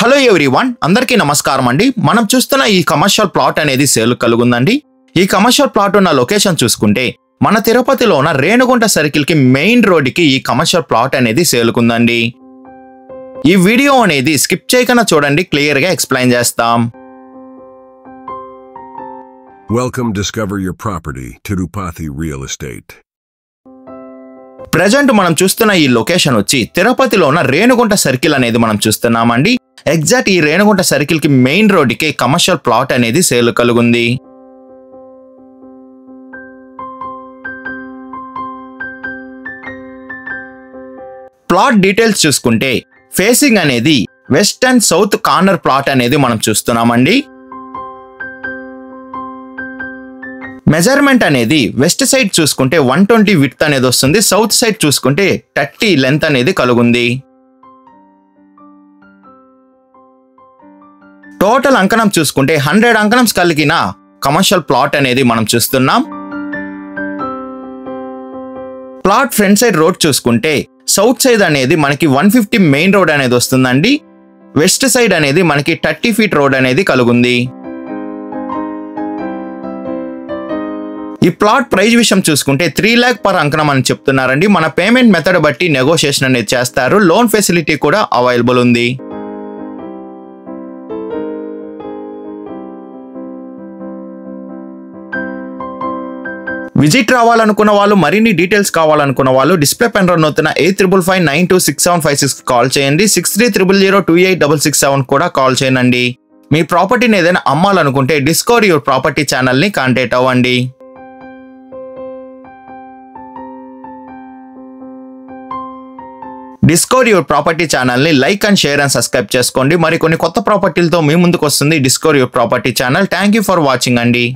Hello everyone, అందరికీ నమస్కారం అండి. మనం చూస్తున్న ఈ కమర్షియల్ ప్లాట్ అనేది సేల్ కలుగుందండి. ఈ కమర్షియల్ ప్లాట్ ఉన్న లొకేషన్ చూసుకుంటే మన తిరుపతిలో ఉన్న రేణుగుంట సర్కిల్ కి మెయిన్ రోడ్ కి ఈ కమర్షియల్ ప్లాట్ అనేది సేల్ కుందండి. ఈ వీడియో అనేది స్కిప్ చేయకుండా చూడండి, క్లియర్ గా ఎక్స్ప్లెయిన్ చేస్తాం. Welcome, discover your property, Tirupati Real Estate. Present మనం చూస్తున్న ఈ లొకేషన్ వచ్చి తిరుపతిలో ఉన్న రేణుగుంట సర్కిల్ అనేది మనం చూస్తున్నామండి. ఎగ్జాక్ట్ ఈ రేణుగుంట సర్కిల్ కి మెయిన్ రోడ్ కి కమర్షియల్ ప్లాట్ అనేది సేల్ కలుగుంది. ప్లాట్ డీటెయిల్స్ చూసుకుంటే ఫేసింగ్ అనేది west and south corner plot అనేది మనం చూస్తున్నామండి. మెజర్మెంట్ అనేది వెస్ట్ సైడ్ చూసుకుంటే 120 విడ్త్ అనేది వస్తుంది, సౌత్ సైడ్ చూసుకుంటే 30 లెంత్ అనేది కలుగుంది. టోటల్ అంకణం చూసుకుంటే 100 అంకణం కలిగిన కమర్షియల్ ప్లాట్ అనేది మనం చూస్తున్నాం. ప్లాట్ ఫ్రంట్ సైడ్ రోడ్ చూసుకుంటే సౌత్ సైడ్ అనేది మనకి 150 మెయిన్ రోడ్ అనేది వస్తుందండి. వెస్ట్ సైడ్ అనేది మనకి 30 ఫీట్ రోడ్ అనేది కలుగుంది. ఈ ప్లాట్ ప్రైస్ విషయం చూసుకుంటే 3 lakh పర్ అంకణం అని చెప్తున్నారండి. మన పేమెంట్ మెథడ్ బట్టి నెగోషియేషన్ అనేది చేస్తారు. లోన్ ఫెసిలిటీ కూడా అవైలబుల్ ఉంది. విజిట్ రావాలనుకున్న వాళ్ళు, మరిన్ని డీటెయిల్స్ కావాలనుకున్న వాళ్ళు డిస్ప్లే పైన రన్ అవుతున్న 8555926756 కాల్ చేయండి. 6300028667 కూడా కాల్ చేయండి. మీ ప్రాపర్టీని ఏదైనా అమ్మాలనుకుంటే డిస్కవర్ యువర్ ప్రాపర్టీ ఛానల్ ని కాంటాక్ట్ అవ్వండి. డిస్కవర్ యువర్ ప్రాపర్టీ ఛానల్ ని like and share and subscribe చేసుకోండి. మరి కొన్ని కొత్త ప్రాపర్టీలతో మీ ముందుకు వస్తుంది discover your property channel. Thank you for watching అండి.